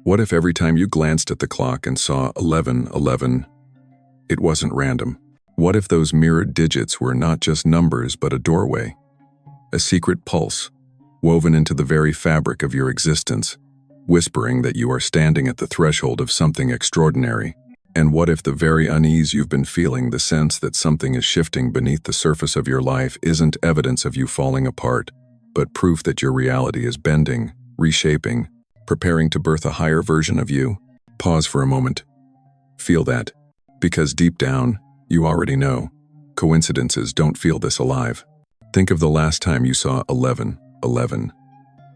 What if every time you glanced at the clock and saw 11:11, it wasn't random? What if those mirrored digits were not just numbers but a doorway, a secret pulse, woven into the very fabric of your existence, whispering that you are standing at the threshold of something extraordinary? And what if the very unease you've been feeling, the sense that something is shifting beneath the surface of your life, isn't evidence of you falling apart, but proof that your reality is bending, reshaping, preparing to birth a higher version of you? Pause for a moment. Feel that, because deep down, you already know. Coincidences don't feel this alive. Think of the last time you saw 11:11.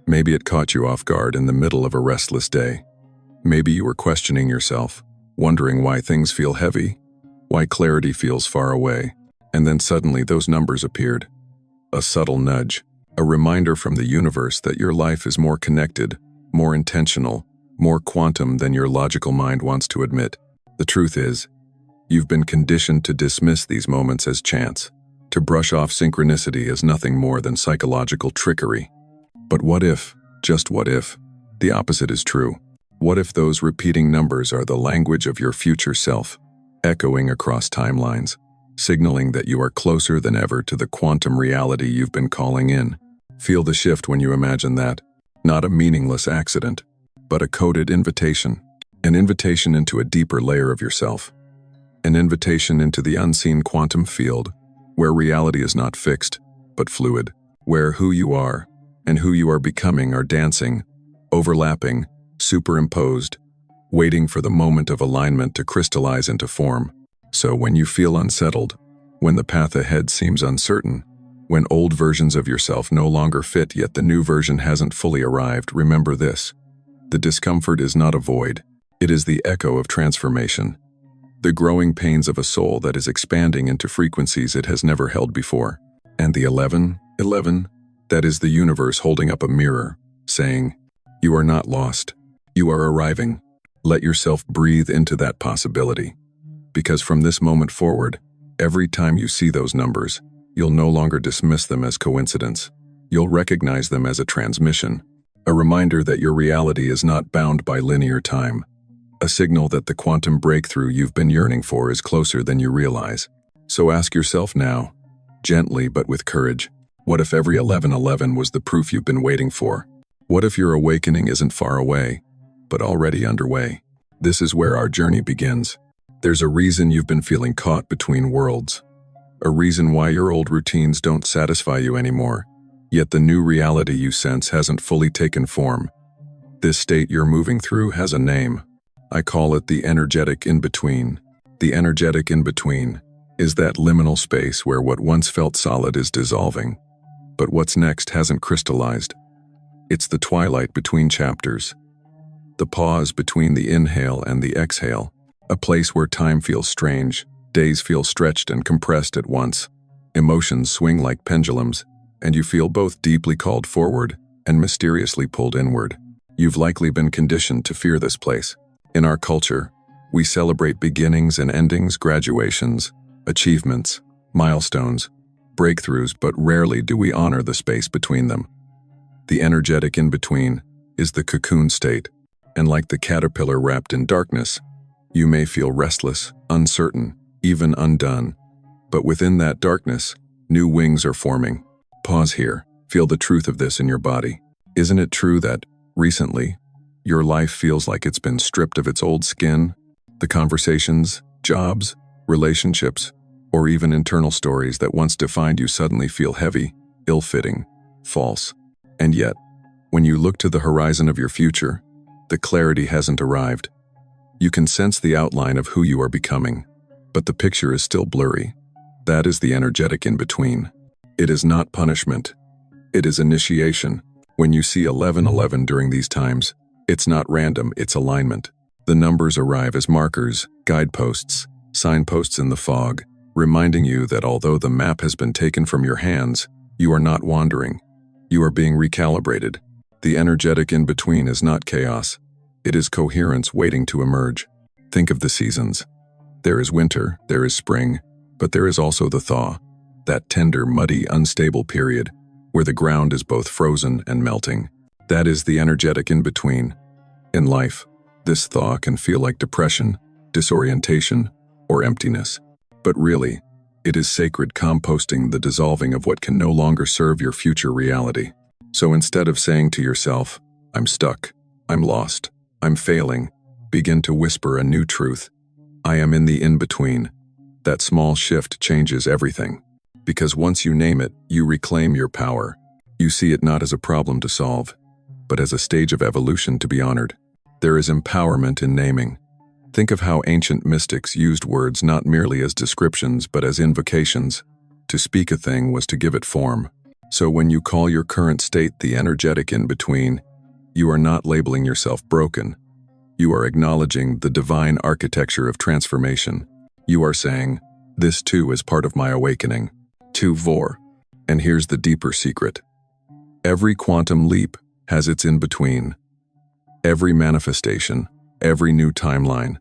Maybe it caught you off guard in the middle of a restless day. Maybe you were questioning yourself, wondering why things feel heavy, why clarity feels far away, and then suddenly those numbers appeared. A subtle nudge, a reminder from the universe that your life is more connected, more intentional, more quantum than your logical mind wants to admit. The truth is, you've been conditioned to dismiss these moments as chance, to brush off synchronicity as nothing more than psychological trickery. But what if, just what if, the opposite is true? What if those repeating numbers are the language of your future self, echoing across timelines, signaling that you are closer than ever to the quantum reality you've been calling in? Feel the shift when you imagine that. Not a meaningless accident, but a coded invitation. An invitation into a deeper layer of yourself. An invitation into the unseen quantum field, where reality is not fixed, but fluid. Where who you are and who you are becoming are dancing, overlapping, superimposed, waiting for the moment of alignment to crystallize into form. So when you feel unsettled, when the path ahead seems uncertain, when old versions of yourself no longer fit yet the new version hasn't fully arrived, remember this. The discomfort is not a void. It is the echo of transformation. The growing pains of a soul that is expanding into frequencies it has never held before. And the 11:11, that is the universe holding up a mirror, saying, you are not lost. You are arriving. Let yourself breathe into that possibility. Because from this moment forward, every time you see those numbers, you'll no longer dismiss them as coincidence. You'll recognize them as a transmission, a reminder that your reality is not bound by linear time, a signal that the quantum breakthrough you've been yearning for is closer than you realize. So ask yourself now, gently but with courage, what if every 11:11 was the proof you've been waiting for? What if your awakening isn't far away, but already underway? This is where our journey begins. There's a reason you've been feeling caught between worlds, a reason why your old routines don't satisfy you anymore, yet the new reality you sense hasn't fully taken form. This state you're moving through has a name. I call it the energetic in-between. The energetic in-between is that liminal space where what once felt solid is dissolving, but what's next hasn't crystallized. It's the twilight between chapters, the pause between the inhale and the exhale, a place where time feels strange, days feel stretched and compressed at once, emotions swing like pendulums, and you feel both deeply called forward and mysteriously pulled inward. You've likely been conditioned to fear this place. In our culture, we celebrate beginnings and endings, graduations, achievements, milestones, breakthroughs, but rarely do we honor the space between them. The energetic in-between is the cocoon state, and like the caterpillar wrapped in darkness, you may feel restless, uncertain, even undone. But within that darkness, new wings are forming. Pause here. Feel the truth of this in your body. Isn't it true that, recently, your life feels like it's been stripped of its old skin? The conversations, jobs, relationships, or even internal stories that once defined you suddenly feel heavy, ill-fitting, false. And yet, when you look to the horizon of your future, the clarity hasn't arrived. You can sense the outline of who you are becoming, but the picture is still blurry. That is the energetic in-between. It is not punishment. It is initiation. When you see 11:11 during these times, it's not random, it's alignment. The numbers arrive as markers, guideposts, signposts in the fog, reminding you that although the map has been taken from your hands, you are not wandering. You are being recalibrated. The energetic in-between is not chaos. It is coherence waiting to emerge. Think of the seasons. There is winter, there is spring, but there is also the thaw, that tender, muddy, unstable period where the ground is both frozen and melting. That is the energetic in-between. In life, This thaw can feel like depression, disorientation, or emptiness. But really, it is sacred composting, the dissolving of what can no longer serve your future reality. So instead of saying to yourself, "I'm stuck, I'm lost, I'm failing," begin to whisper a new truth. I am in the in-between. That small shift changes everything. Because once you name it, you reclaim your power. You see it not as a problem to solve, but as a stage of evolution to be honored. There is empowerment in naming. Think of how ancient mystics used words not merely as descriptions but as invocations. To speak a thing was to give it form. So when you call your current state the energetic in-between, you are not labeling yourself broken. You are acknowledging the divine architecture of transformation. You are saying, "This too is part of my awakening." Tu vor. And here's the deeper secret. Every quantum leap has its in-between. Every manifestation, every new timeline,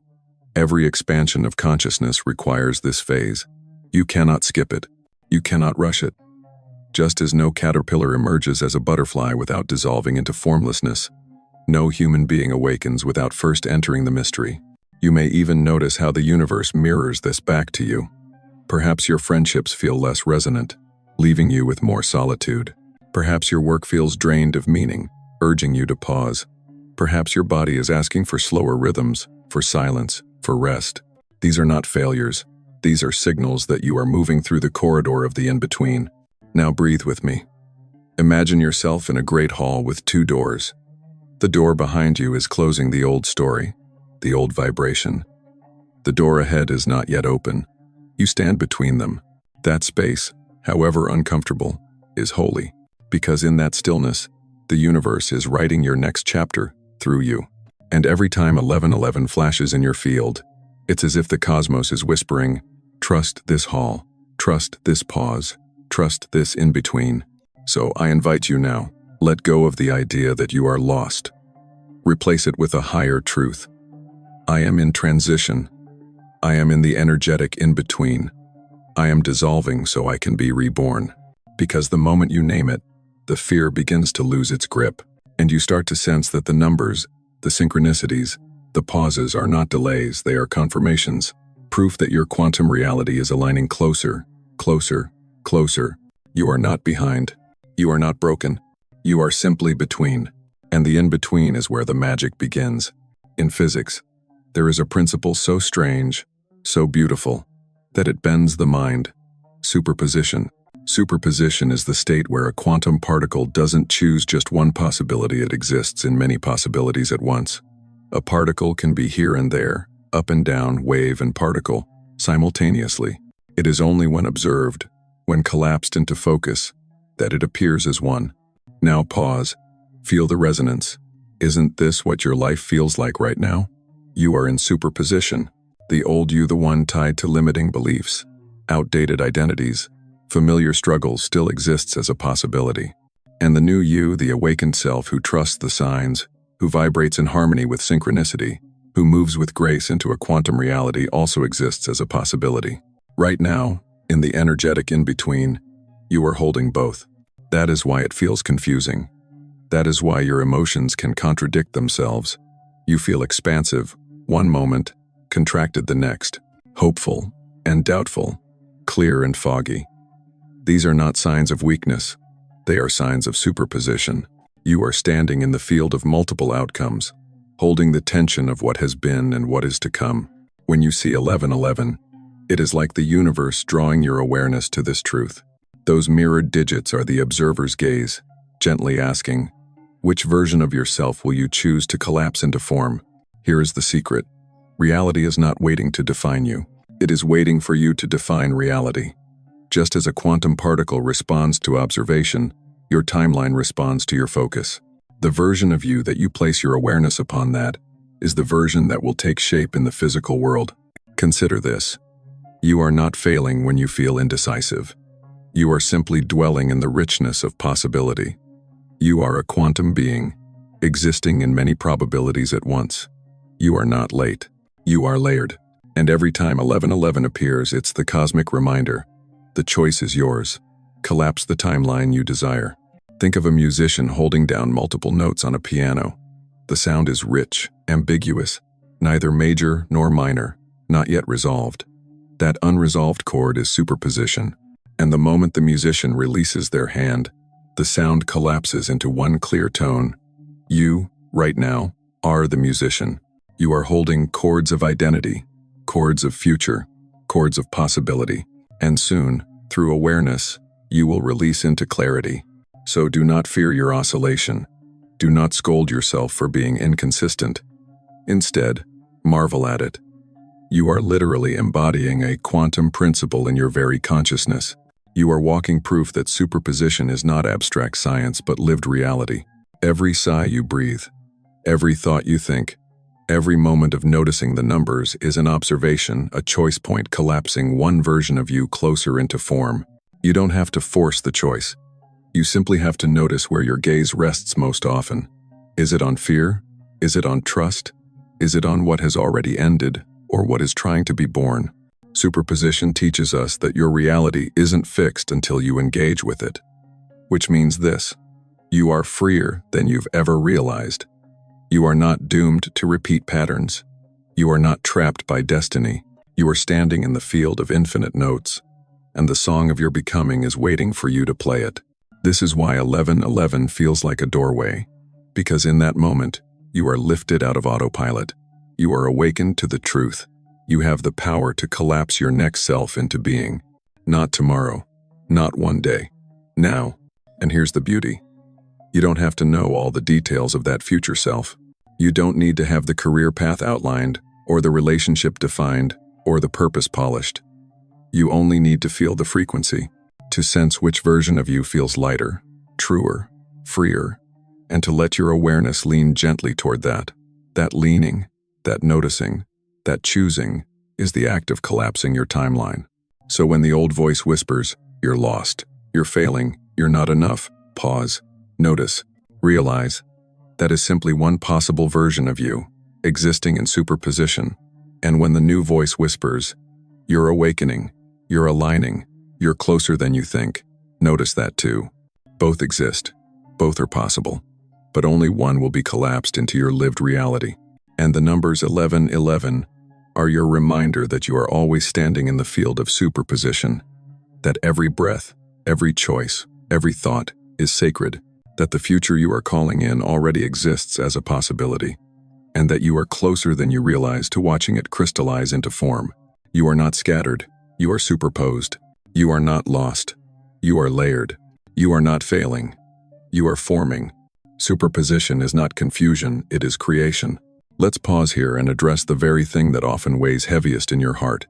every expansion of consciousness requires this phase. You cannot skip it. You cannot rush it. Just as no caterpillar emerges as a butterfly without dissolving into formlessness, no human being awakens without first entering the mystery. You may even notice how the universe mirrors this back to you. Perhaps your friendships feel less resonant, leaving you with more solitude. Perhaps your work feels drained of meaning, urging you to pause. Perhaps your body is asking for slower rhythms, for silence, for rest. These are not failures. These are signals that you are moving through the corridor of the in-between. Now breathe with me. Imagine yourself in a great hall with two doors. The door behind you is closing the old story, the old vibration. The door ahead is not yet open. You stand between them. That space, however uncomfortable, is holy, because in that stillness, the universe is writing your next chapter through you. And every time 1111 flashes in your field, it's as if the cosmos is whispering, "Trust this hall, trust this pause, trust this in-between." So I invite you now, let go of the idea that you are lost. Replace it with a higher truth. I am in transition. I am in the energetic in-between. I am dissolving so I can be reborn. Because the moment you name it, the fear begins to lose its grip, and you start to sense that the numbers, the synchronicities, the pauses are not delays, they are confirmations. Proof that your quantum reality is aligning closer, closer, closer. You are not behind. You are not broken. You are simply between. And the in-between is where the magic begins. In physics, there is a principle so strange, so beautiful, that it bends the mind. Superposition. Superposition is the state where a quantum particle doesn't choose just one possibility, it exists in many possibilities at once. A particle can be here and there, up and down, wave and particle, simultaneously. It is only when observed, when collapsed into focus, that it appears as one. Now pause. Feel the resonance. Isn't this what your life feels like right now? You are in superposition. The old you, the one tied to limiting beliefs, outdated identities, familiar struggles, still exists as a possibility. And the new you, the awakened self who trusts the signs, who vibrates in harmony with synchronicity, who moves with grace into a quantum reality, also exists as a possibility. Right now, in the energetic in-between, you are holding both. That is why it feels confusing. That is why your emotions can contradict themselves. You feel expansive one moment, contracted the next, hopeful and doubtful, clear and foggy. These are not signs of weakness. They are signs of superposition. You are standing in the field of multiple outcomes, holding the tension of what has been and what is to come. When you see 1111, it is like the universe drawing your awareness to this truth. Those mirrored digits are the observer's gaze, gently asking, which version of yourself will you choose to collapse into form? Here is the secret. Reality is not waiting to define you. It is waiting for you to define reality. Just as a quantum particle responds to observation, your timeline responds to your focus. The version of you that you place your awareness upon that is the version that will take shape in the physical world. Consider this. You are not failing when you feel indecisive. You are simply dwelling in the richness of possibility. You are a quantum being, existing in many probabilities at once. You are not late. You are layered. And every time 1111 appears, it's the cosmic reminder. The choice is yours. Collapse the timeline you desire. Think of a musician holding down multiple notes on a piano. The sound is rich, ambiguous, neither major nor minor, not yet resolved. That unresolved chord is superposition, and the moment the musician releases their hand, the sound collapses into one clear tone. You, right now, are the musician. You are holding chords of identity, chords of future, chords of possibility, and soon, through awareness, you will release into clarity. So do not fear your oscillation. Do not scold yourself for being inconsistent. Instead, marvel at it. You are literally embodying a quantum principle in your very consciousness. You are walking proof that superposition is not abstract science but lived reality. Every sigh you breathe, every thought you think, every moment of noticing the numbers is an observation, a choice point collapsing one version of you closer into form. You don't have to force the choice. You simply have to notice where your gaze rests most often. Is it on fear? Is it on trust? Is it on what has already ended, or what is trying to be born? Superposition teaches us that your reality isn't fixed until you engage with it. Which means this: you are freer than you've ever realized. You are not doomed to repeat patterns. You are not trapped by destiny. You are standing in the field of infinite notes, and the song of your becoming is waiting for you to play it. This is why 1111 feels like a doorway, because in that moment, you are lifted out of autopilot. You are awakened to the truth. You have the power to collapse your next self into being. Not tomorrow, not one day, now. And here's the beauty. You don't have to know all the details of that future self. You don't need to have the career path outlined, or the relationship defined, or the purpose polished. You only need to feel the frequency, to sense which version of you feels lighter, truer, freer, and to let your awareness lean gently toward that. That leaning, that noticing, that choosing is the act of collapsing your timeline. So when the old voice whispers, "You're lost, you're failing, you're not enough," pause, notice, realize that is simply one possible version of you, existing in superposition. And when the new voice whispers, "You're awakening, you're aligning, you're closer than you think," notice that too. Both exist, both are possible, but only one will be collapsed into your lived reality. And the numbers 1111 are your reminder that you are always standing in the field of superposition, that every breath, every choice, every thought is sacred, that the future you are calling in already exists as a possibility, and that you are closer than you realize to watching it crystallize into form. You are not scattered, you are superposed. You are not lost, you are layered. You are not failing, you are forming. Superposition is not confusion, it is creation. Let's pause here and address the very thing that often weighs heaviest in your heart: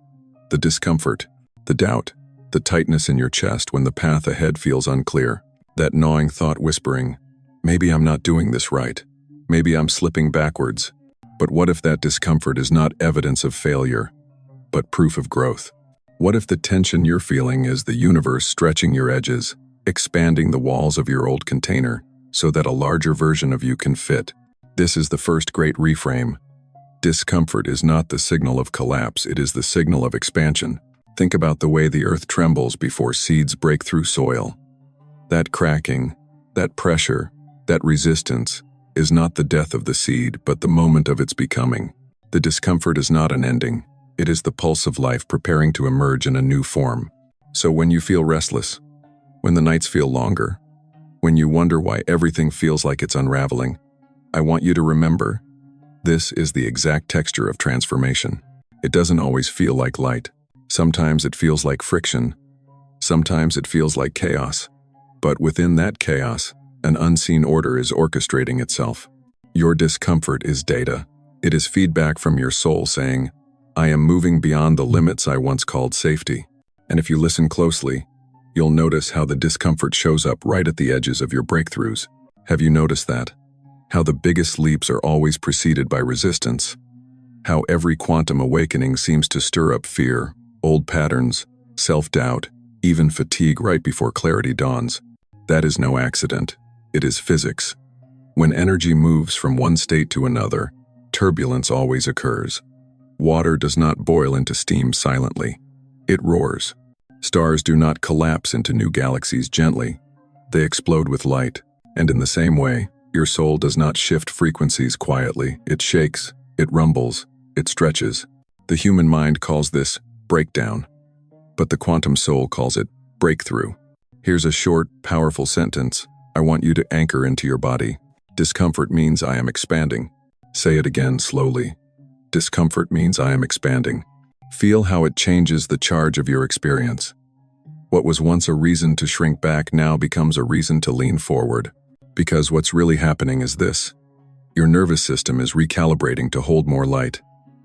the discomfort, the doubt, the tightness in your chest when the path ahead feels unclear. That gnawing thought whispering, "Maybe I'm not doing this right. Maybe I'm slipping backwards." But what if that discomfort is not evidence of failure, but proof of growth? What if the tension you're feeling is the universe stretching your edges, expanding the walls of your old container so that a larger version of you can fit? This is the first great reframe. Discomfort is not the signal of collapse, it is the signal of expansion. Think about the way the earth trembles before seeds break through soil. That cracking, that pressure, that resistance is not the death of the seed, but the moment of its becoming. The discomfort is not an ending. It is the pulse of life preparing to emerge in a new form. So when you feel restless, when the nights feel longer, when you wonder why everything feels like it's unraveling, I want you to remember, this is the exact texture of transformation. It doesn't always feel like light. Sometimes it feels like friction. Sometimes it feels like chaos. But within that chaos, an unseen order is orchestrating itself. Your discomfort is data. It is feedback from your soul saying, "I am moving beyond the limits I once called safety." And if you listen closely, you'll notice how the discomfort shows up right at the edges of your breakthroughs. Have you noticed that? How the biggest leaps are always preceded by resistance. How every quantum awakening seems to stir up fear, old patterns, self-doubt, even fatigue right before clarity dawns. That is no accident. It is physics. When energy moves from one state to another, turbulence always occurs. Water does not boil into steam silently. It roars. Stars do not collapse into new galaxies gently. They explode with light. And in the same way, Your soul does not shift frequencies quietly. It shakes, it rumbles, it stretches. The human mind calls this breakdown, but the quantum soul calls it breakthrough. Here's a short, powerful sentence I want you to anchor into your body. Discomfort means I am expanding. Say it again slowly. Discomfort means I am expanding. Feel how it changes the charge of your experience. What was once a reason to shrink back now becomes a reason to lean forward. Because what's really happening is this. Your nervous system is recalibrating to hold more light.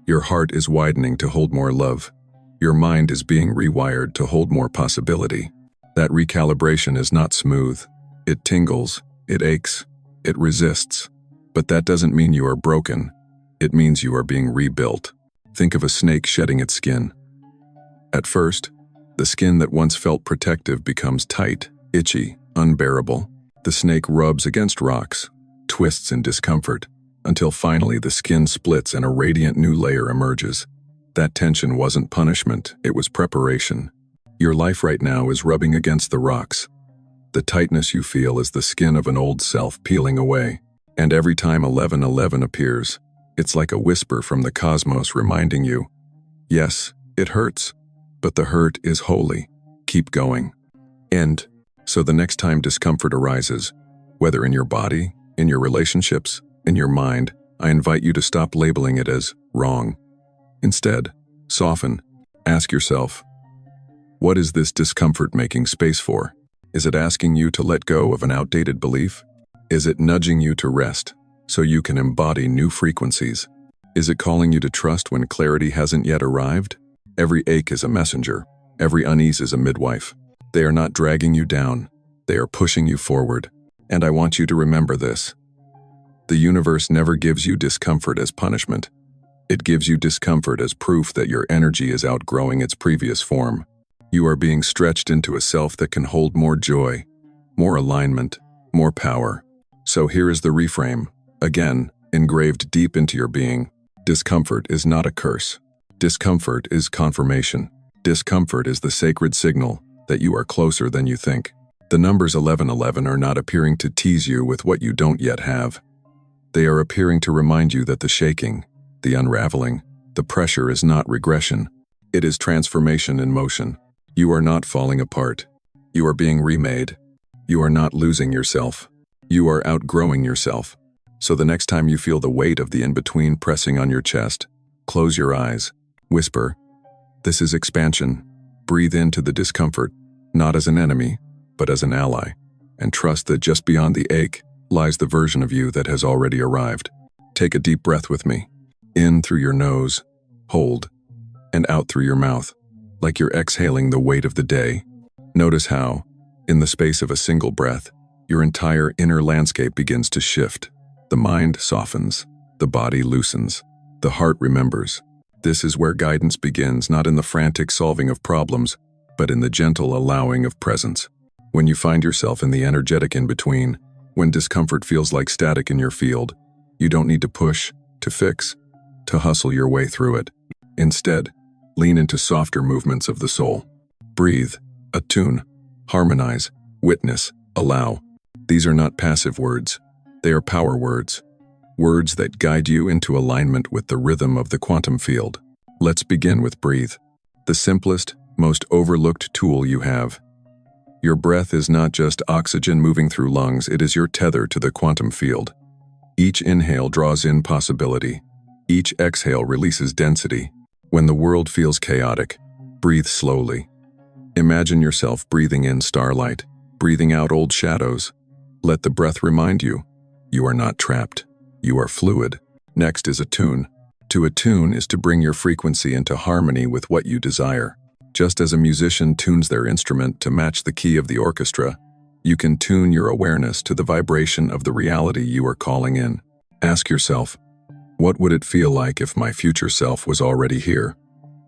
Your heart is widening to hold more love. Your mind is being rewired to hold more possibility. That recalibration is not smooth. It tingles, it aches, it resists. But that doesn't mean you are broken. It means you are being rebuilt. Think of a snake shedding its skin. At first, the skin that once felt protective becomes tight, itchy, unbearable. The snake rubs against rocks, twists in discomfort, until finally the skin splits and a radiant new layer emerges. That tension wasn't punishment, it was preparation. Your life right now is rubbing against the rocks. The tightness you feel is the skin of an old self peeling away. And every time 1111 appears, it's like a whisper from the cosmos reminding you, yes, it hurts, but the hurt is holy. Keep going. And so the next time discomfort arises, whether in your body, in your relationships, in your mind, I invite you to stop labeling it as wrong. Instead, soften. Ask yourself, what is this discomfort making space for? Is it asking you to let go of an outdated belief? Is it nudging you to rest so you can embody new frequencies? Is it calling you to trust when clarity hasn't yet arrived? Every ache is a messenger. Every unease is a midwife. They are not dragging you down. They are pushing you forward. And I want you to remember this. The universe never gives you discomfort as punishment. It gives you discomfort as proof that your energy is outgrowing its previous form. You are being stretched into a self that can hold more joy, more alignment, more power. So here is the reframe, again, engraved deep into your being. Discomfort is not a curse. Discomfort is confirmation. Discomfort is the sacred signal that you are closer than you think. The numbers 1111 are not appearing to tease you with what you don't yet have. They are appearing to remind you that the shaking, the unraveling, the pressure is not regression. It is transformation in motion. You are not falling apart. You are being remade. You are not losing yourself. You are outgrowing yourself. So the next time you feel the weight of the in-between pressing on your chest, close your eyes, whisper, "This is expansion." Breathe into the discomfort, not as an enemy, but as an ally, and trust that just beyond the ache lies the version of you that has already arrived. Take a deep breath with me. In through your nose, hold, and out through your mouth, like you're exhaling the weight of the day. Notice how, in the space of a single breath, your entire inner landscape begins to shift. The mind softens, the body loosens, the heart remembers. This is where guidance begins, not in the frantic solving of problems, but in the gentle allowing of presence. When you find yourself in the energetic in-between, when discomfort feels like static in your field, you don't need to push, to fix, to hustle your way through it. Instead, lean into softer movements of the soul. Breathe, attune, harmonize, witness, allow. These are not passive words. They are power words. Words that guide you into alignment with the rhythm of the quantum field. Let's begin with breathe. The simplest, most overlooked tool you have. Your breath is not just oxygen moving through lungs, it is your tether to the quantum field. Each inhale draws in possibility. Each exhale releases density. When the world feels chaotic, breathe slowly. Imagine yourself breathing in starlight, breathing out old shadows. Let the breath remind you, you are not trapped. You are fluid. Next is attune. To attune is to bring your frequency into harmony with what you desire. Just as a musician tunes their instrument to match the key of the orchestra, you can tune your awareness to the vibration of the reality you are calling in. Ask yourself, what would it feel like if my future self was already here?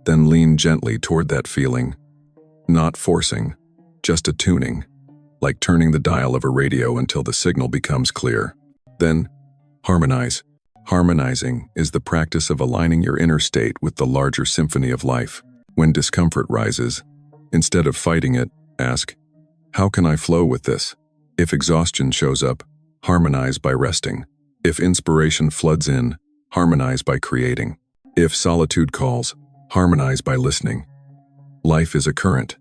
Then lean gently toward that feeling. Not forcing, just attuning, like turning the dial of a radio until the signal becomes clear. Then, harmonize. Harmonizing is the practice of aligning your inner state with the larger symphony of life. When discomfort rises, instead of fighting it, ask, how can I flow with this? If exhaustion shows up, harmonize by resting. If inspiration floods in, harmonize by creating. If solitude calls, harmonize by listening. Life is a current.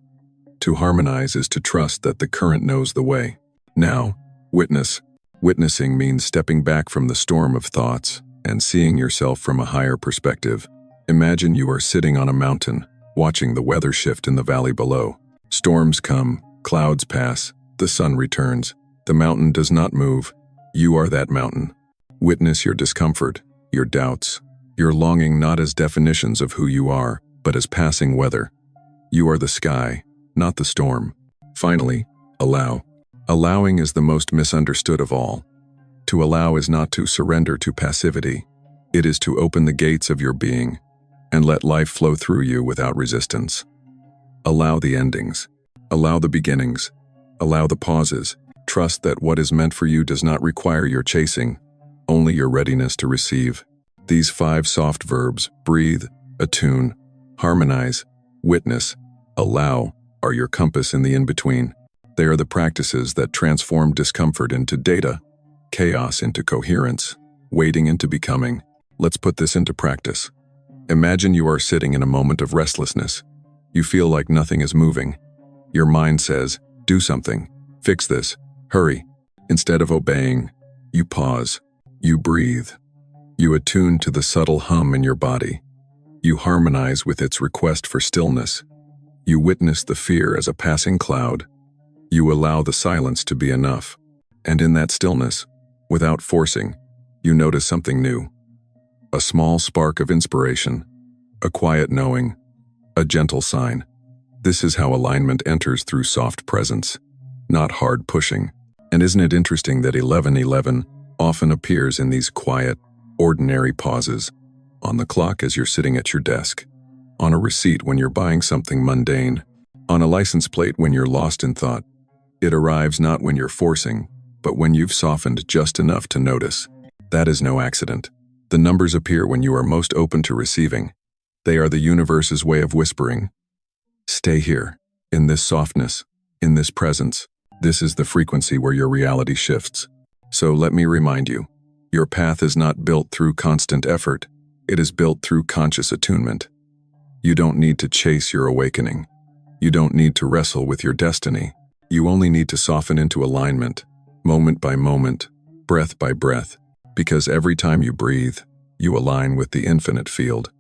To harmonize is to trust that the current knows the way. Now, witness. Witnessing means stepping back from the storm of thoughts and seeing yourself from a higher perspective. Imagine you are sitting on a mountain, watching the weather shift in the valley below. Storms come, clouds pass, the sun returns. The mountain does not move. You are that mountain. Witness your discomfort, your doubts, your longing not as definitions of who you are, but as passing weather. You are the sky, not the storm. Finally, allow. Allowing is the most misunderstood of all. To allow is not to surrender to passivity. It is to open the gates of your being and let life flow through you without resistance. Allow the endings. Allow the beginnings. Allow the pauses. Trust that what is meant for you does not require your chasing, only your readiness to receive. These 5 soft verbs, breathe, attune, harmonize, witness, allow, are your compass in the in-between. They are the practices that transform discomfort into data, chaos into coherence, waiting into becoming. Let's put this into practice. Imagine you are sitting in a moment of restlessness. You feel like nothing is moving. Your mind says, do something, fix this, hurry. Instead of obeying, you pause, you breathe. You attune to the subtle hum in your body. You harmonize with its request for stillness. You witness the fear as a passing cloud. You allow the silence to be enough. And in that stillness, without forcing, you notice something new. A small spark of inspiration, a quiet knowing, a gentle sign. This is how alignment enters through soft presence, not hard pushing. And isn't it interesting that 1111 often appears in these quiet, ordinary pauses? On the clock as you're sitting at your desk, on a receipt when you're buying something mundane, on a license plate when you're lost in thought. It arrives not when you're forcing, but when you've softened just enough to notice. That is no accident. The numbers appear when you are most open to receiving. They are the universe's way of whispering, stay here, in this softness, in this presence. This is the frequency where your reality shifts. So let me remind you, your path is not built through constant effort. It is built through conscious attunement. You don't need to chase your awakening. You don't need to wrestle with your destiny. You only need to soften into alignment, moment by moment, breath by breath, because every time you breathe, you align with the infinite field.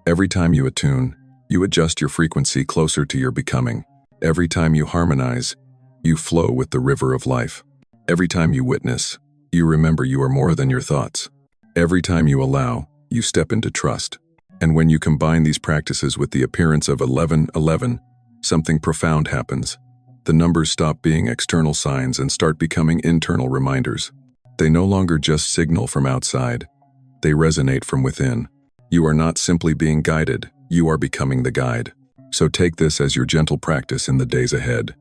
Every time you attune, you adjust your frequency closer to your becoming. Every time you harmonize, you flow with the river of life. Every time you witness, you remember you are more than your thoughts. Every time you allow, you step into trust. And when you combine these practices with the appearance of 1111, something profound happens. The numbers stop being external signs and start becoming internal reminders. They no longer just signal from outside. They resonate from within. You are not simply being guided, you are becoming the guide. So take this as your gentle practice in the days ahead.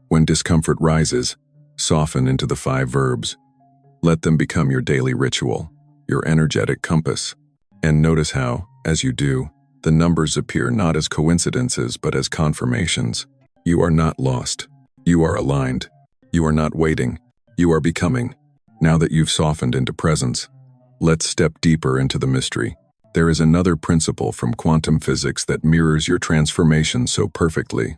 When discomfort rises, soften into the 5 verbs. Let them become your daily ritual, your energetic compass. And notice how, as you do, the numbers appear not as coincidences but as confirmations. You are not lost. You are aligned. You are not waiting. You are becoming. Now that you've softened into presence, let's step deeper into the mystery. There is another principle from quantum physics that mirrors your transformation so perfectly.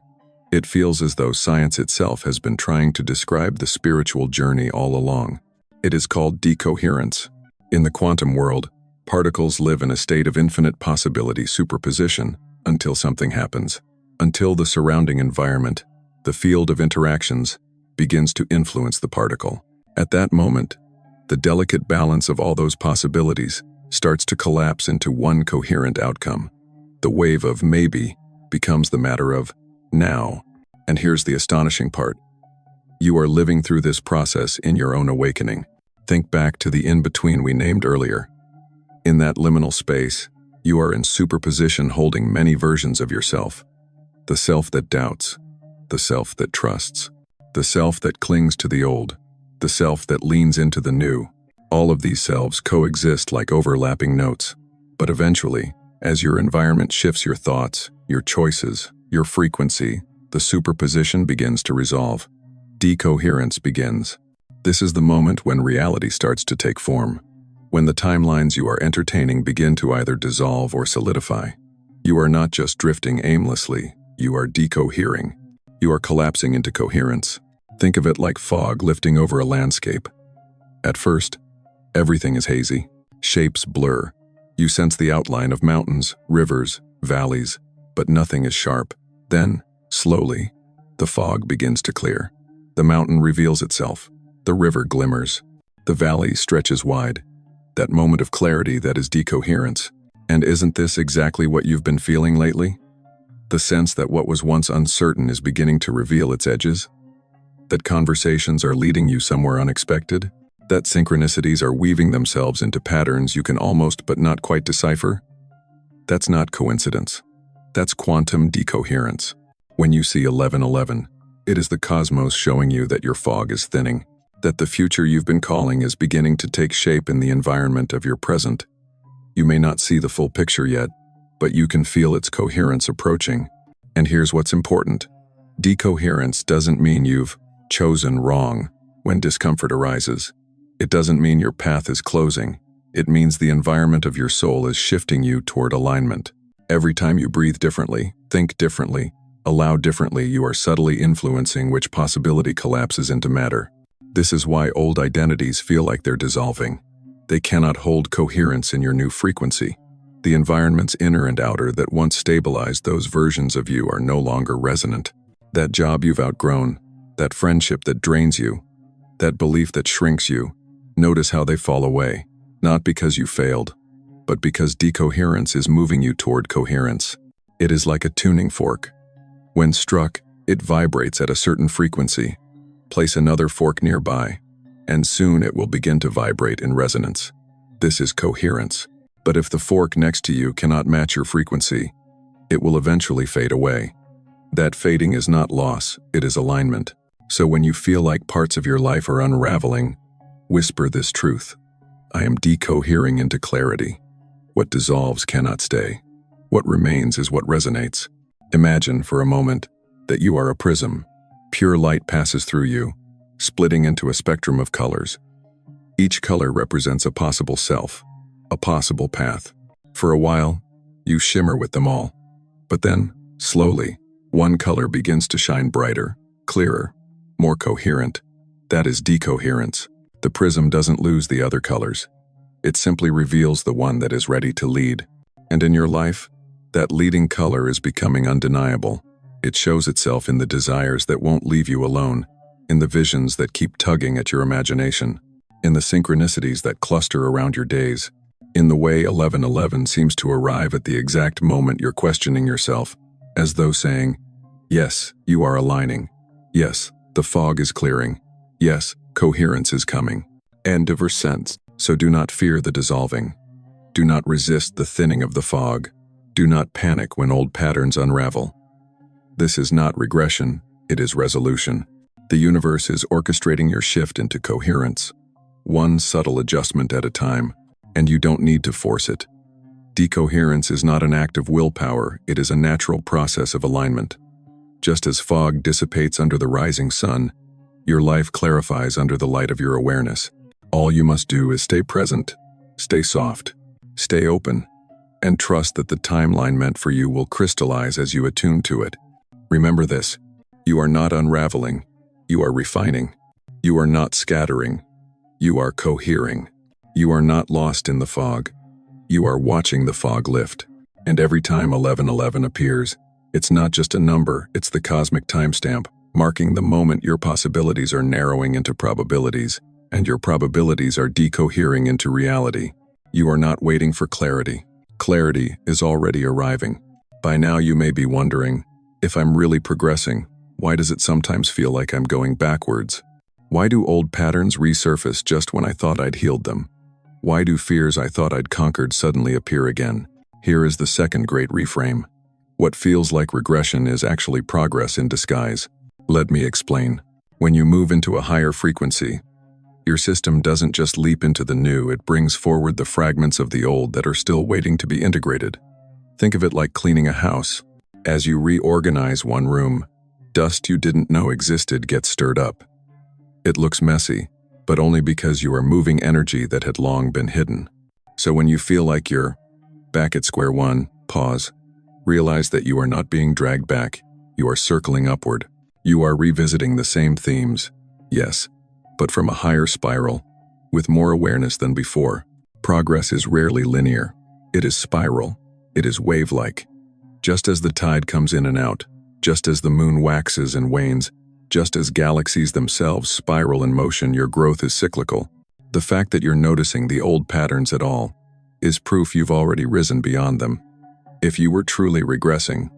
It feels as though science itself has been trying to describe the spiritual journey all along. It is called decoherence. In the quantum world, particles live in a state of infinite possibility superposition until something happens, until the surrounding environment, the field of interactions, begins to influence the particle. At that moment, the delicate balance of all those possibilities starts to collapse into one coherent outcome. The wave of maybe becomes the matter of now. And here's the astonishing part. You are living through this process in your own awakening. Think back to the in-between we named earlier. In that liminal space, you are in superposition holding many versions of yourself. The self that doubts, the self that trusts, the self that clings to the old, the self that leans into the new. All of these selves coexist like overlapping notes. But eventually, as your environment shifts your thoughts, your choices, your frequency, the superposition begins to resolve. Decoherence begins. This is the moment when reality starts to take form, when the timelines you are entertaining begin to either dissolve or solidify. You are not just drifting aimlessly, you are decohering. You are collapsing into coherence. Think of it like fog lifting over a landscape. At first, everything is hazy. Shapes blur. You sense the outline of mountains, rivers, valleys, but nothing is sharp. Then, slowly, the fog begins to clear. The mountain reveals itself. The river glimmers. The valley stretches wide. That moment of clarity that is decoherence. And isn't this exactly what you've been feeling lately? The sense that what was once uncertain is beginning to reveal its edges? That conversations are leading you somewhere unexpected? That synchronicities are weaving themselves into patterns you can almost but not quite decipher? That's not coincidence. That's quantum decoherence. When you see 1111, it is the cosmos showing you that your fog is thinning, that the future you've been calling is beginning to take shape in the environment of your present. You may not see the full picture yet, but you can feel its coherence approaching. And here's what's important. Decoherence doesn't mean you've chosen wrong when discomfort arises. It doesn't mean your path is closing. It means the environment of your soul is shifting you toward alignment. Every time you breathe differently, think differently, allow differently, you are subtly influencing which possibility collapses into matter. This is why old identities feel like they're dissolving. They cannot hold coherence in your new frequency. The environments inner and outer that once stabilized those versions of you are no longer resonant. That job you've outgrown, that friendship that drains you, that belief that shrinks you, notice how they fall away, not because you failed, but because decoherence is moving you toward coherence. It is like a tuning fork. When struck, it vibrates at a certain frequency. Place another fork nearby, and soon it will begin to vibrate in resonance. This is coherence. But if the fork next to you cannot match your frequency, it will eventually fade away. That fading is not loss, it is alignment. So when you feel like parts of your life are unraveling, whisper this truth. I am decohering into clarity. What dissolves cannot stay. What remains is what resonates. Imagine for a moment that you are a prism. Pure light passes through you, splitting into a spectrum of colors. Each color represents a possible self, a possible path. For a while, you shimmer with them all. But then, slowly, one color begins to shine brighter, clearer, more coherent. That is decoherence. The prism doesn't lose the other colors. It simply reveals the one that is ready to lead. And in your life, that leading color is becoming undeniable. It shows itself in the desires that won't leave you alone, in the visions that keep tugging at your imagination, in the synchronicities that cluster around your days, in the way 1111 seems to arrive at the exact moment you're questioning yourself, as though saying, yes, you are aligning. Yes, the fog is clearing. Yes, coherence is coming. End of her sense. So do not fear the dissolving. Do not resist the thinning of the fog. Do not panic when old patterns unravel. This is not regression, it is resolution. The universe is orchestrating your shift into coherence, one subtle adjustment at a time, and you don't need to force it. Decoherence is not an act of willpower, it is a natural process of alignment. Just as fog dissipates under the rising sun, your life clarifies under the light of your awareness. All you must do is stay present, stay soft, stay open, and trust that the timeline meant for you will crystallize as you attune to it. Remember this, you are not unraveling, you are refining. You are not scattering, you are cohering. You are not lost in the fog, you are watching the fog lift. And every time 1111 appears, it's not just a number, it's the cosmic timestamp, marking the moment your possibilities are narrowing into probabilities, and your probabilities are decohering into reality. You are not waiting for clarity. Clarity is already arriving. By now you may be wondering, if I'm really progressing, why does it sometimes feel like I'm going backwards? Why do old patterns resurface just when I thought I'd healed them? Why do fears I thought I'd conquered suddenly appear again? Here is the second great reframe. What feels like regression is actually progress in disguise. Let me explain. When you move into a higher frequency, your system doesn't just leap into the new, it brings forward the fragments of the old that are still waiting to be integrated. Think of it like cleaning a house. As you reorganize one room, dust you didn't know existed gets stirred up. It looks messy, but only because you are moving energy that had long been hidden. So when you feel like you're back at square one, pause. Realize that you are not being dragged back, you are circling upward. You are revisiting the same themes, yes, but from a higher spiral, with more awareness than before. Progress is rarely linear. It is spiral. It is wave-like. Just as the tide comes in and out, just as the moon waxes and wanes, just as galaxies themselves spiral in motion, your growth is cyclical. The fact that you're noticing the old patterns at all is proof you've already risen beyond them. If you were truly regressing,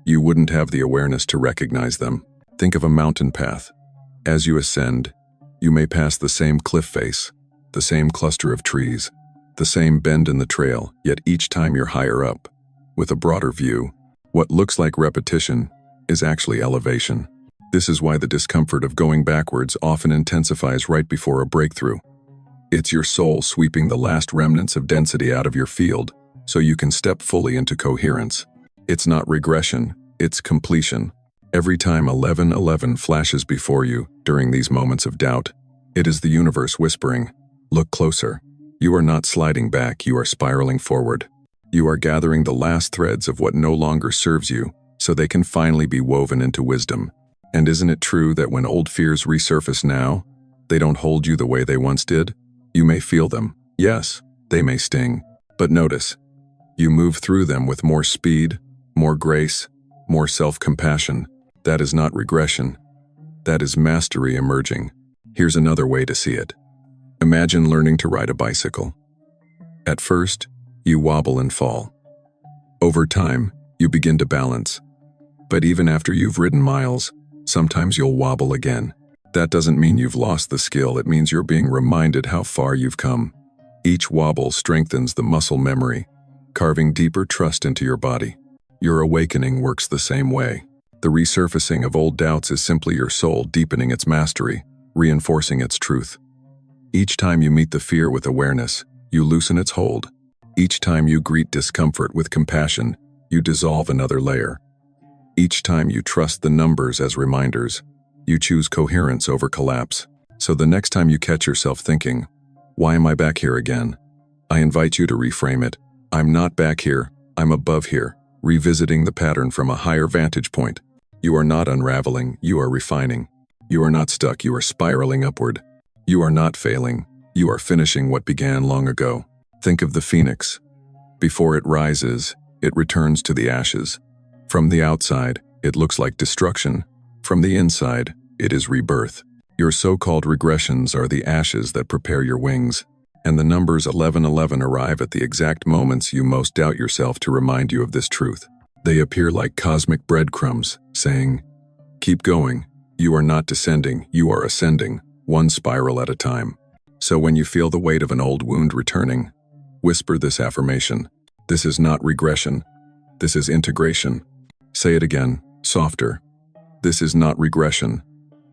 you wouldn't have the awareness to recognize them. Think of a mountain path. As you ascend, you may pass the same cliff face, the same cluster of trees, the same bend in the trail, yet each time you're higher up, with a broader view, what looks like repetition is actually elevation. This is why the discomfort of going backwards often intensifies right before a breakthrough. It's your soul sweeping the last remnants of density out of your field so you can step fully into coherence. It's not regression, it's completion. Every time 1111 flashes before you during these moments of doubt, it is the universe whispering, "Look closer." You are not sliding back, you are spiraling forward. You are gathering the last threads of what no longer serves you so they can finally be woven into wisdom. And isn't it true that when old fears resurface now, they don't hold you the way they once did? You may feel them. Yes, they may sting. But notice, you move through them with more speed, more grace, more self-compassion. That is not regression. That is mastery emerging. Here's another way to see it. Imagine learning to ride a bicycle. At first, you wobble and fall. Over time, you begin to balance. But even after you've ridden miles, sometimes you'll wobble again. That doesn't mean you've lost the skill, it means you're being reminded how far you've come. Each wobble strengthens the muscle memory, carving deeper trust into your body. Your awakening works the same way. The resurfacing of old doubts is simply your soul deepening its mastery, reinforcing its truth. Each time you meet the fear with awareness, you loosen its hold. Each time you greet discomfort with compassion, you dissolve another layer. Each time you trust the numbers as reminders, you choose coherence over collapse. So the next time you catch yourself thinking, "Why am I back here again?" I invite you to reframe it. I'm not back here, I'm above here, revisiting the pattern from a higher vantage point. You are not unraveling, you are refining. You are not stuck, you are spiraling upward. You are not failing, you are finishing what began long ago. Think of the phoenix. Before it rises, it returns to the ashes. From the outside, it looks like destruction. From the inside, it is rebirth. Your so-called regressions are the ashes that prepare your wings, and the numbers 1111 arrive at the exact moments you most doubt yourself to remind you of this truth. They appear like cosmic breadcrumbs, saying, "Keep going. You are not descending, you are ascending, one spiral at a time." So when you feel the weight of an old wound returning, whisper this affirmation. This is not regression. This is integration. Say it again, softer. This is not regression.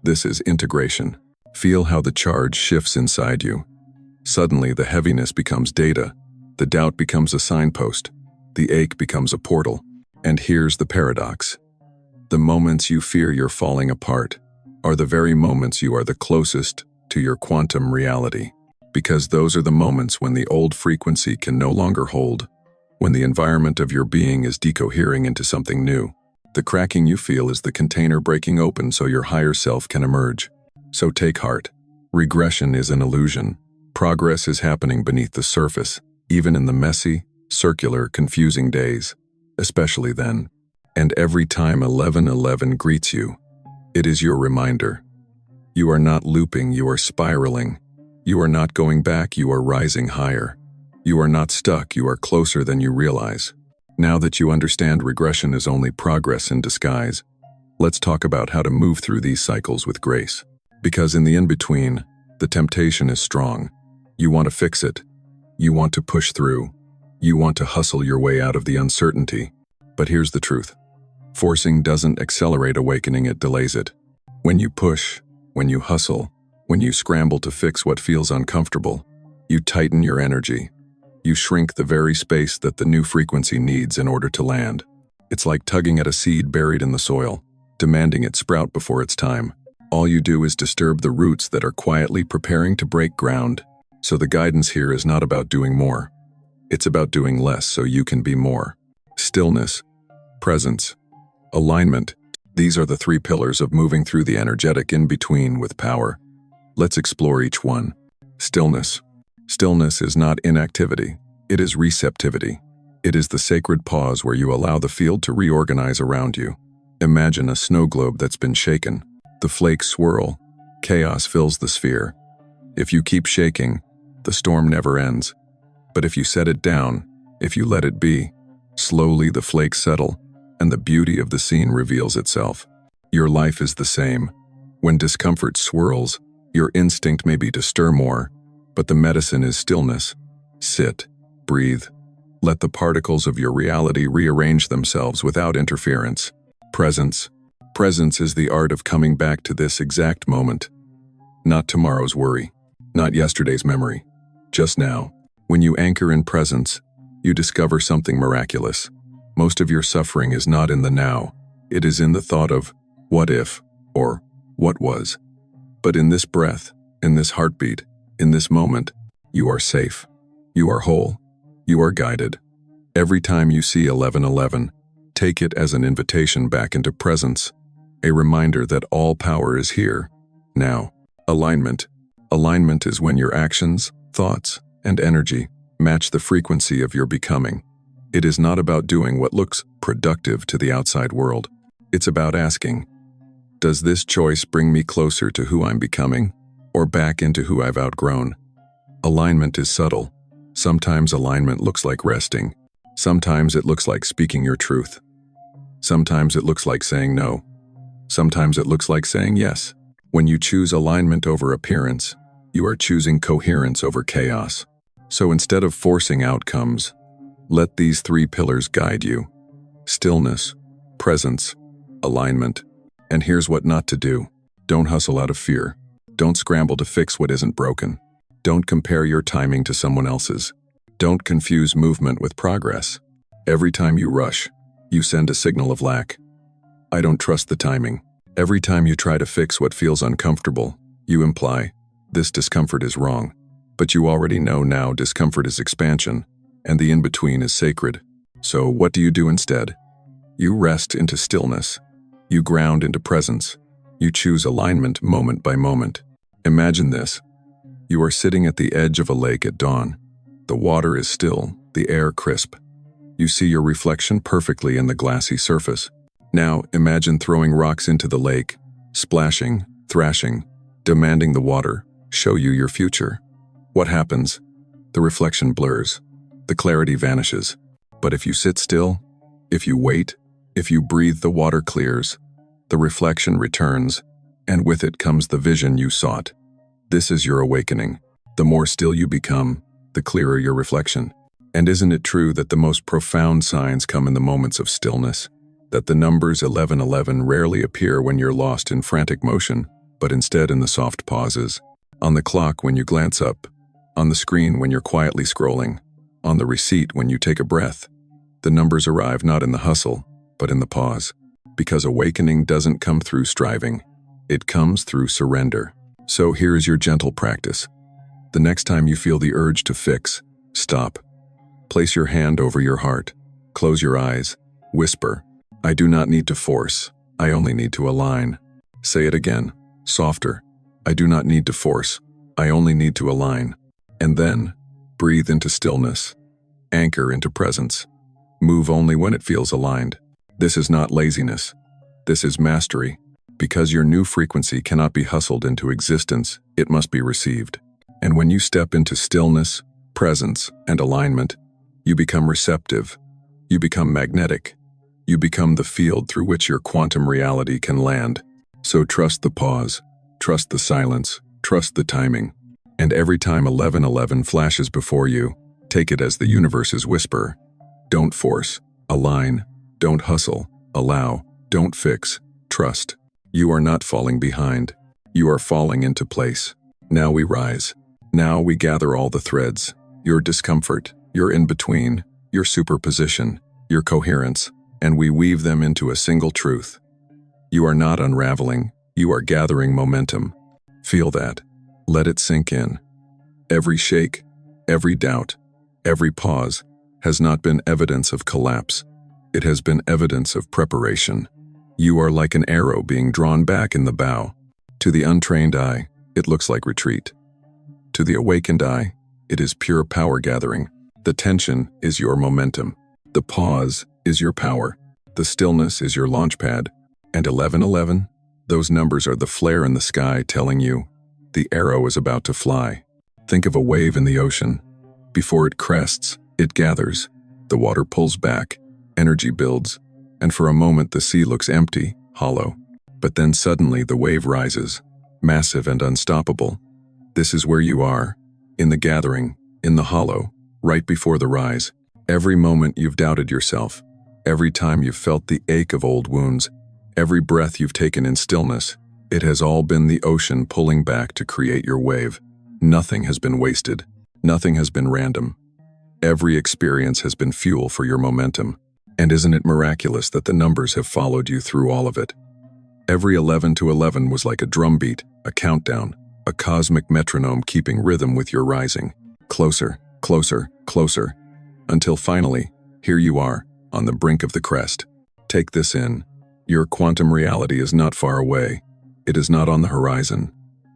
This is integration. Feel how the charge shifts inside you. Suddenly, the heaviness becomes data. The doubt becomes a signpost. The ache becomes a portal. And here's the paradox. The moments you fear you're falling apart are the very moments you are the closest to your quantum reality. Because those are the moments when the old frequency can no longer hold, when the environment of your being is decohering into something new. The cracking you feel is the container breaking open so your higher self can emerge. So take heart. Regression is an illusion. Progress is happening beneath the surface, even in the messy, circular, confusing days, especially then. And every time 1111 greets you, it is your reminder. You are not looping, you are spiraling. You are not going back, you are rising higher. You are not stuck, you are closer than you realize. Now that you understand regression is only progress in disguise, let's talk about how to move through these cycles with grace. Because in the in-between, the temptation is strong. You want to fix it. You want to push through. You want to hustle your way out of the uncertainty. But here's the truth. Forcing doesn't accelerate awakening, it delays it. When you push, when you hustle, when you scramble to fix what feels uncomfortable, you tighten your energy. You shrink the very space that the new frequency needs in order to land. It's like tugging at a seed buried in the soil, demanding it sprout before its time. All you do is disturb the roots that are quietly preparing to break ground. So the guidance here is not about doing more. It's about doing less so you can be more. Stillness, presence, alignment. These are the three pillars of moving through the energetic in-between with power. Let's explore each one. Stillness. Stillness is not inactivity. It is receptivity. It is the sacred pause where you allow the field to reorganize around you. Imagine a snow globe that's been shaken. The flakes swirl. Chaos fills the sphere. If you keep shaking, the storm never ends. But if you set it down, if you let it be, slowly the flakes settle, and the beauty of the scene reveals itself. Your life is the same. When discomfort swirls, your instinct may be to stir more, but the medicine is stillness. Sit, breathe. Let the particles of your reality rearrange themselves without interference. Presence. Presence is the art of coming back to this exact moment. Not tomorrow's worry, not yesterday's memory. Just now. When you anchor in presence, you discover something miraculous. Most of your suffering is not in the now. It is in the thought of what if or what was. But in this breath, in this heartbeat, in this moment, you are safe. You are whole. You are guided. Every time you see 1111, take it as an invitation back into presence, a reminder that all power is here, now. Alignment. Alignment is when your actions, thoughts, and energy match the frequency of your becoming. It is not about doing what looks productive to the outside world. It's about asking, does this choice bring me closer to who I'm becoming, or back into who I've outgrown? Alignment is subtle. Sometimes alignment looks like resting. Sometimes it looks like speaking your truth. Sometimes it looks like saying no. Sometimes it looks like saying yes. When you choose alignment over appearance, you are choosing coherence over chaos. So instead of forcing outcomes, let these three pillars guide you. Stillness, presence, alignment. And here's what not to do. Don't hustle out of fear. Don't scramble to fix what isn't broken. Don't compare your timing to someone else's. Don't confuse movement with progress. Every time you rush, you send a signal of lack. I don't trust the timing. Every time you try to fix what feels uncomfortable, you imply, this discomfort is wrong. But you already know now discomfort is expansion, and the in-between is sacred. So what do you do instead? You rest into stillness. You ground into presence. You choose alignment moment by moment. Imagine this. You are sitting at the edge of a lake at dawn. The water is still, the air crisp. You see your reflection perfectly in the glassy surface. Now imagine throwing rocks into the lake, splashing, thrashing, demanding the water show you your future. What happens? The reflection blurs. The clarity vanishes. But if you sit still, if you wait, if you breathe, the water clears. The reflection returns, and with it comes the vision you sought. This is your awakening. The more still you become, the clearer your reflection. And isn't it true that the most profound signs come in the moments of stillness? That the numbers 1111 rarely appear when you're lost in frantic motion, but instead in the soft pauses. On the clock when you glance up, on the screen when you're quietly scrolling, on the receipt when you take a breath. The numbers arrive not in the hustle, but in the pause. Because awakening doesn't come through striving. It comes through surrender. So here's your gentle practice. The next time you feel the urge to fix, stop. Place your hand over your heart. Close your eyes. Whisper, I do not need to force. I only need to align. Say it again, softer. I do not need to force. I only need to align. And then, breathe into stillness. Anchor into presence. Move only when it feels aligned. This is not laziness. This is mastery. Because your new frequency cannot be hustled into existence, it must be received. And when you step into stillness, presence, and alignment, you become receptive. You become magnetic. You become the field through which your quantum reality can land. So trust the pause. Trust the silence. Trust the timing. And every time 1111 flashes before you, take it as the universe's whisper. Don't force. Align. Don't hustle. Allow. Don't fix. Trust. You are not falling behind. You are falling into place. Now we rise. Now we gather all the threads. Your discomfort, your in-between, your superposition, your coherence, and we weave them into a single truth. You are not unraveling. You are gathering momentum. Feel that. Let it sink in. Every shake, every doubt, every pause has not been evidence of collapse. It has been evidence of preparation. You are like an arrow being drawn back in the bow. To the untrained eye, it looks like retreat. To the awakened eye, it is pure power gathering. The tension is your momentum. The pause is your power. The stillness is your launch pad. And 1111, those numbers are the flare in the sky telling you the arrow is about to fly. Think of a wave in the ocean. Before it crests, it gathers. The water pulls back, energy builds, and for a moment the sea looks empty, hollow. But then suddenly the wave rises, massive and unstoppable. This is where you are, in the gathering, in the hollow, right before the rise. Every moment you've doubted yourself, every time you've felt the ache of old wounds, every breath you've taken in stillness, it has all been the ocean pulling back to create your wave. Nothing has been wasted. Nothing has been random. Every experience has been fuel for your momentum. And isn't it miraculous that the numbers have followed you through all of it? Every 11 to 11 was like a drumbeat, a countdown, a cosmic metronome keeping rhythm with your rising. Closer, closer, closer. Until finally, here you are, on the brink of the crest. Take this in. Your quantum reality is not far away. It is not on the horizon.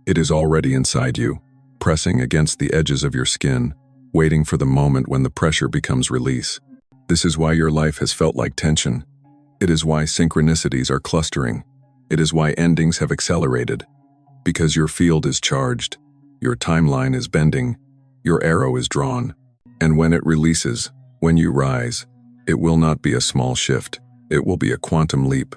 It is already inside you, pressing against the edges of your skin, waiting for the moment when the pressure becomes release. This is why your life has felt like tension. It is why synchronicities are clustering. It is why endings have accelerated. Because your field is charged, your timeline is bending, your arrow is drawn. And when it releases, when you rise, it will not be a small shift. It will be a quantum leap.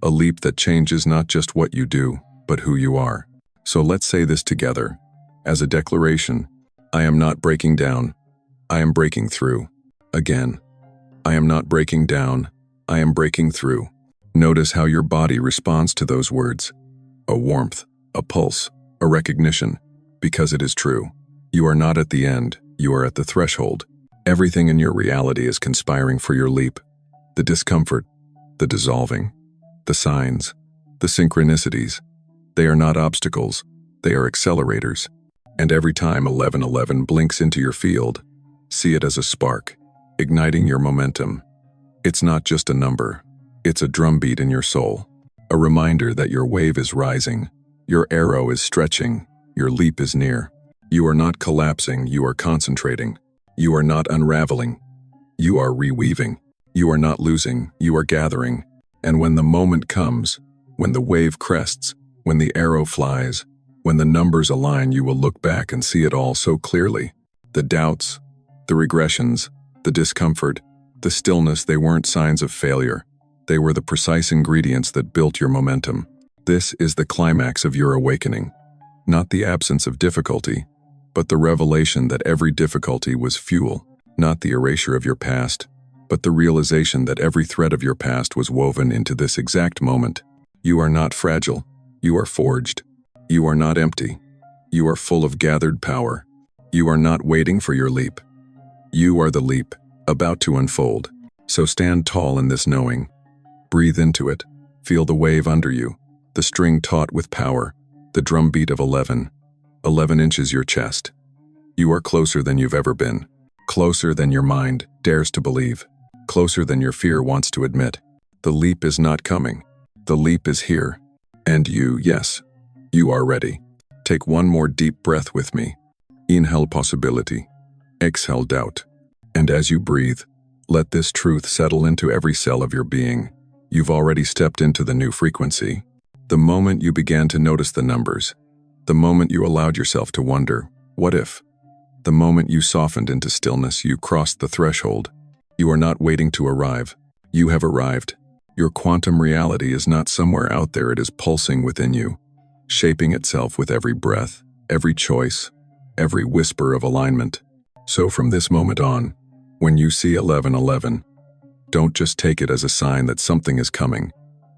A leap that changes not just what you do, but who you are. So let's say this together. As a declaration, I am not breaking down. I am breaking through. Again. I am not breaking down. I am breaking through. Notice how your body responds to those words. A warmth, a pulse, a recognition. Because it is true. You are not at the end. You are at the threshold. Everything in your reality is conspiring for your leap. The discomfort, the dissolving, the signs, the synchronicities. They are not obstacles. They are accelerators. And every time 1111 blinks into your field, see it as a spark, igniting your momentum. It's not just a number. It's a drumbeat in your soul. A reminder that your wave is rising. Your arrow is stretching. Your leap is near. You are not collapsing. You are concentrating. You are not unraveling. You are reweaving. You are not losing. You are gathering. And when the moment comes, when the wave crests, when the arrow flies, when the numbers align, you will look back and see it all so clearly. The doubts, the regressions, the discomfort, the stillness, they weren't signs of failure. They were the precise ingredients that built your momentum. This is the climax of your awakening. Not the absence of difficulty, but the revelation that every difficulty was fuel. Not the erasure of your past, but the realization that every thread of your past was woven into this exact moment. You are not fragile. You are forged. You are not empty. You are full of gathered power. You are not waiting for your leap. You are the leap, about to unfold. So stand tall in this knowing. Breathe into it. Feel the wave under you, the string taut with power, the drumbeat of 11. 11 inches your chest. You are closer than you've ever been. Closer than your mind dares to believe. Closer than your fear wants to admit. The leap is not coming. The leap is here. And you, yes, you are ready. Take one more deep breath with me. Inhale possibility. Exhale doubt. And as you breathe, let this truth settle into every cell of your being. You've already stepped into the new frequency. The moment you began to notice the numbers, the moment you allowed yourself to wonder, what if? The moment you softened into stillness, you crossed the threshold. You are not waiting to arrive. You have arrived. Your quantum reality is not somewhere out there, it is pulsing within you, shaping itself with every breath, every choice, every whisper of alignment. So from this moment on, when you see 1111, don't just take it as a sign that something is coming.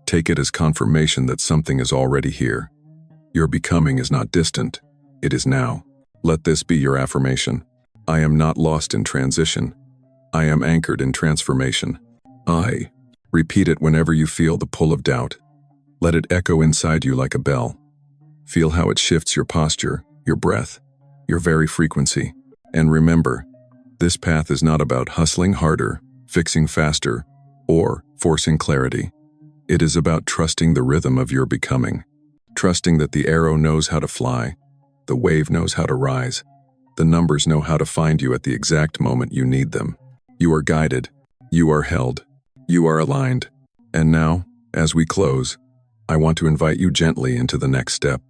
Take it as confirmation that something is already here. Your becoming is not distant. It is now. Let this be your affirmation. I am not lost in transition. I am anchored in transformation. Repeat it whenever you feel the pull of doubt. Let it echo inside you like a bell. Feel how it shifts your posture, your breath, your very frequency. And remember, this path is not about hustling harder, fixing faster, or forcing clarity. It is about trusting the rhythm of your becoming. Trusting that the arrow knows how to fly, the wave knows how to rise, the numbers know how to find you at the exact moment you need them. You are guided, you are held, you are aligned. And now, as we close, I want to invite you gently into the next step.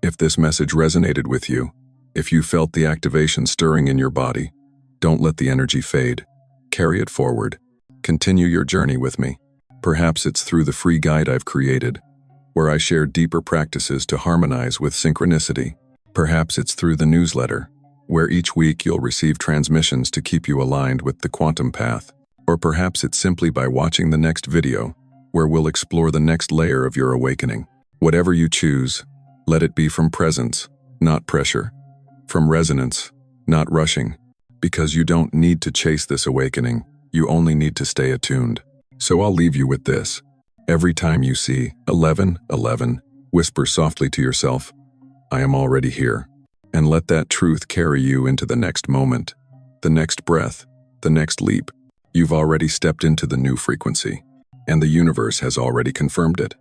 If this message resonated with you, if you felt the activation stirring in your body, don't let the energy fade. Carry it forward. Continue your journey with me. Perhaps it's through the free guide I've created, where I share deeper practices to harmonize with synchronicity. Perhaps it's through the newsletter, where each week you'll receive transmissions to keep you aligned with the quantum path. Or perhaps it's simply by watching the next video, where we'll explore the next layer of your awakening. Whatever you choose, let it be from presence, not pressure. From resonance, not rushing. Because you don't need to chase this awakening, you only need to stay attuned. So I'll leave you with this. Every time you see 1111, whisper softly to yourself, I am already here. And let that truth carry you into the next moment, the next breath, the next leap. You've already stepped into the new frequency, and the universe has already confirmed it.